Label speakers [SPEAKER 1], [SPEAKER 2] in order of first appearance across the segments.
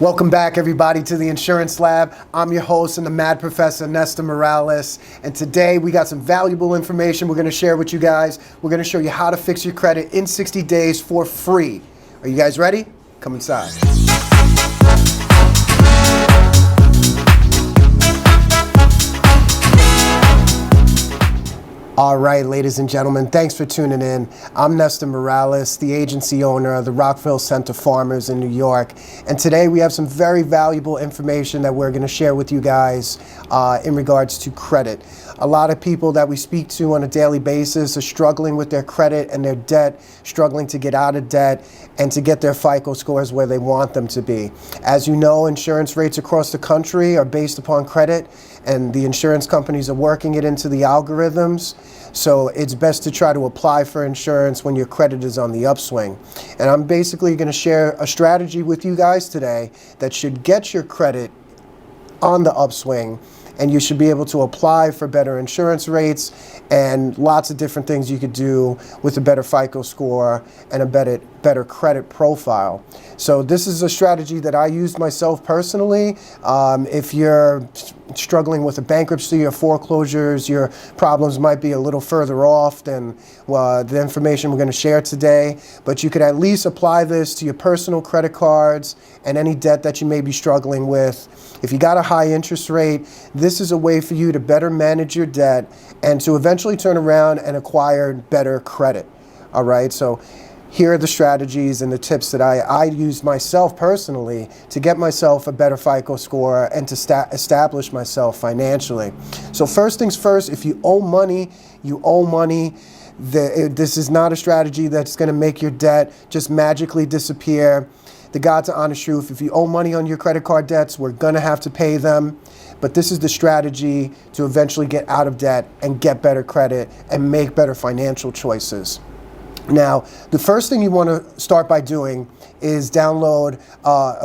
[SPEAKER 1] Welcome back, everybody, to the Insurance Lab. I'm your host and the Mad Professor, Nestor Morales. And today we got some valuable information we're going to share with you guys. We're going to show you how to fix your credit in 60 days for free. Are you guys ready? Come inside. All right, ladies and gentlemen, thanks for tuning in. I'm Nestor Morales, the agency owner of the Rockville Center Farmers in New York. And today we have some very valuable information that we're going to share with you guys in regards to credit. A lot of people that we speak to on a daily basis are struggling with their credit and their debt, struggling to get out of debt and to get their FICO scores where they want them to be. As you know, insurance rates across the country are based upon credit, and the insurance companies are working it into the algorithms. So it's best to try to apply for insurance when your credit is on the upswing. And I'm basically going to share a strategy with you guys today that should get your credit on the upswing, and you should be able to apply for better insurance rates and lots of different things you could do with a better FICO score and a better credit profile. So this is a strategy that I used myself personally. If you're struggling with a bankruptcy or foreclosures, your problems might be a little further off than the information we're going to share today, but you could at least apply this to your personal credit cards and any debt that you may be struggling with. If you got a high interest rate, this is a way for you to better manage your debt and to eventually turn around and acquire better credit. All right, so here are the strategies and the tips that I used myself personally to get myself a better FICO score and to establish myself financially. So first things first, if you owe money, you owe money. This is not a strategy that's going to make your debt just magically disappear. The God's honest truth, if you owe money on your credit card debts, we're going to have to pay them. But this is the strategy to eventually get out of debt and get better credit and make better financial choices. Now, the first thing you want to start by doing is download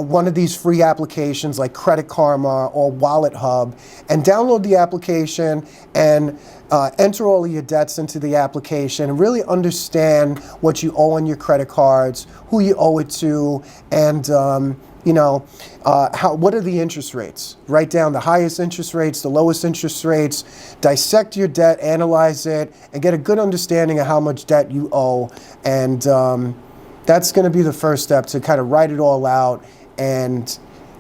[SPEAKER 1] one of these free applications like Credit Karma or Wallet Hub, and download the application and enter all of your debts into the application and really understand what you owe on your credit cards, who you owe it to, and what are the interest rates? Write down the highest interest rates, the lowest interest rates, dissect your debt, analyze it, and get a good understanding of how much debt you owe. And that's going to be the first step, to kind of write it all out and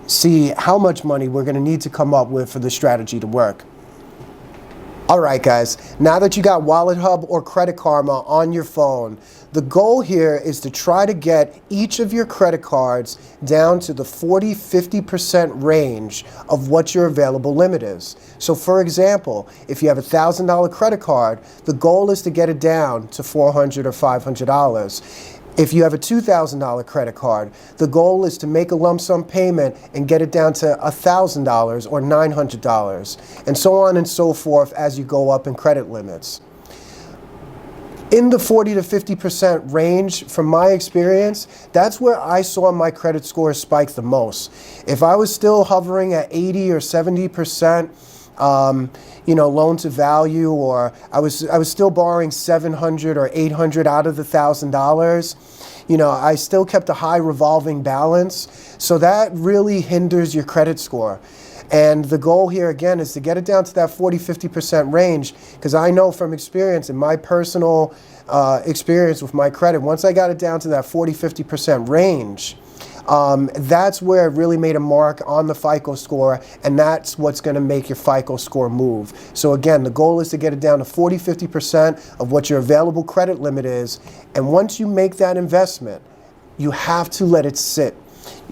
[SPEAKER 1] see how much money we're going to need to come up with for the strategy to work. All right, guys, now that you got Wallet Hub or Credit Karma on your phone, the goal here is to try to get each of your credit cards down to the 40-50% range of what your available limit is. So for example, if you have a $1,000 credit card, the goal is to get it down to $400 or $500. If you have a $2,000 credit card, the goal is to make a lump sum payment and get it down to $1,000 or $900, and so on and so forth as you go up in credit limits. In the 40 to 50% range, from my experience, that's where I saw my credit score spike the most. If I was still hovering at 80 or 70%, loan to value, or I was still borrowing $700 or $800 out of the $1,000, I still kept a high revolving balance. So that really hinders your credit score. And the goal here, again, is to get it down to that 40-50% range, because I know from experience, in my personal experience with my credit, once I got it down to that 40-50% range, that's where it really made a mark on the FICO score, and that's what's going to make your FICO score move. So again, the goal is to get it down to 40-50% of what your available credit limit is, and once you make that investment, you have to let it sit.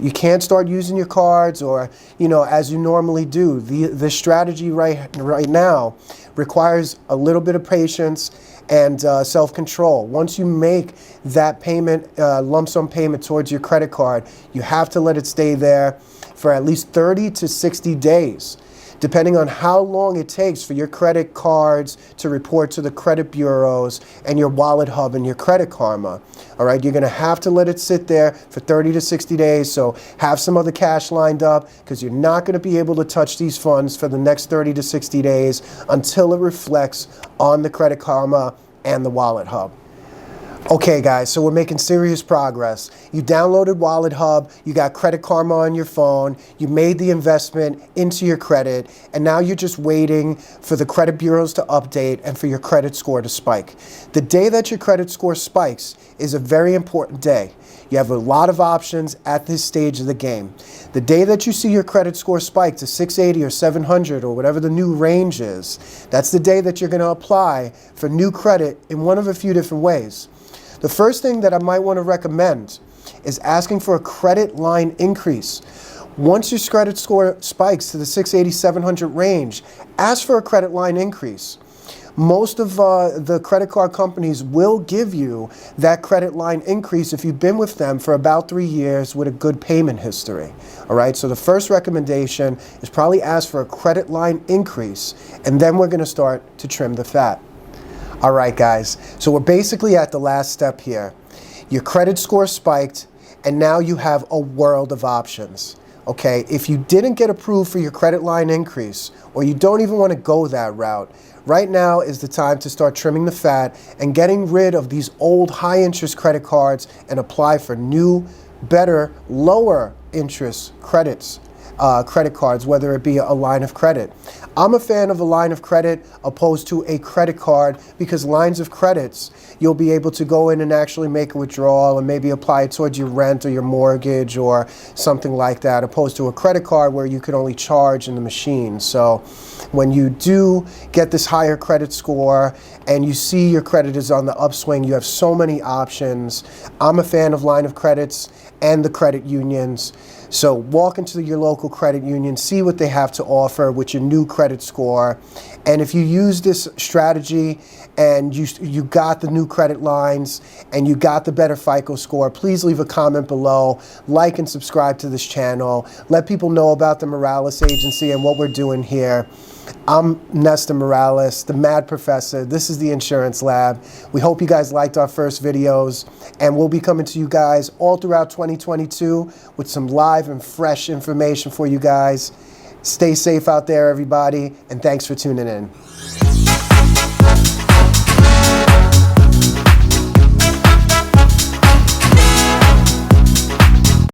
[SPEAKER 1] You can't start using your cards or, as you normally do. The strategy right now requires a little bit of patience and self-control. Once you make that payment, lump sum payment towards your credit card, you have to let it stay there for at least 30 to 60 days. Depending on how long it takes for your credit cards to report to the credit bureaus and your Wallet Hub and your Credit Karma. All right, you're going to have to let it sit there for 30 to 60 days, so have some other cash lined up, because you're not going to be able to touch these funds for the next 30 to 60 days until it reflects on the Credit Karma and the Wallet Hub. Okay guys, so we're making serious progress. You downloaded Wallet Hub, you got Credit Karma on your phone, you made the investment into your credit, and now you're just waiting for the credit bureaus to update and for your credit score to spike. The day that your credit score spikes is a very important day. You have a lot of options at this stage of the game. The day that you see your credit score spike to 680 or 700 or whatever the new range is, that's the day that you're going to apply for new credit in one of a few different ways. The first thing that I might want to recommend is asking for a credit line increase. Once your credit score spikes to the 680, 700 range, ask for a credit line increase. Most of the credit card companies will give you that credit line increase if you've been with them for about 3 years with a good payment history. All right, so the first recommendation is probably ask for a credit line increase, and then we're going to start to trim the fat. All right, guys, so we're basically at the last step here. Your credit score spiked, and now you have a world of options. Okay, if you didn't get approved for your credit line increase, or you don't even want to go that route, right now is the time to start trimming the fat and getting rid of these old high-interest credit cards and apply for new, better, lower interest credit cards, whether it be a line of credit. I'm a fan of a line of credit opposed to a credit card, because lines of credits, you'll be able to go in and actually make a withdrawal and maybe apply it towards your rent or your mortgage or something like that, opposed to a credit card where you can only charge in the machine. So when you do get this higher credit score and you see your credit is on the upswing, you have so many options. I'm a fan of line of credits and the credit unions. So walk into your local credit union, see what they have to offer with your new credit score. And if you use this strategy and you got the new credit lines and you got the better FICO score, please leave a comment below, like and subscribe to this channel. Let people know about the Morales Agency and what we're doing here. I'm Nestor Morales, the Mad Professor. This is the Insurance Lab. We hope you guys liked our first videos, and we'll be coming to you guys all throughout 2022 with some live and fresh information for you guys. Stay safe out there, everybody, and thanks for tuning in.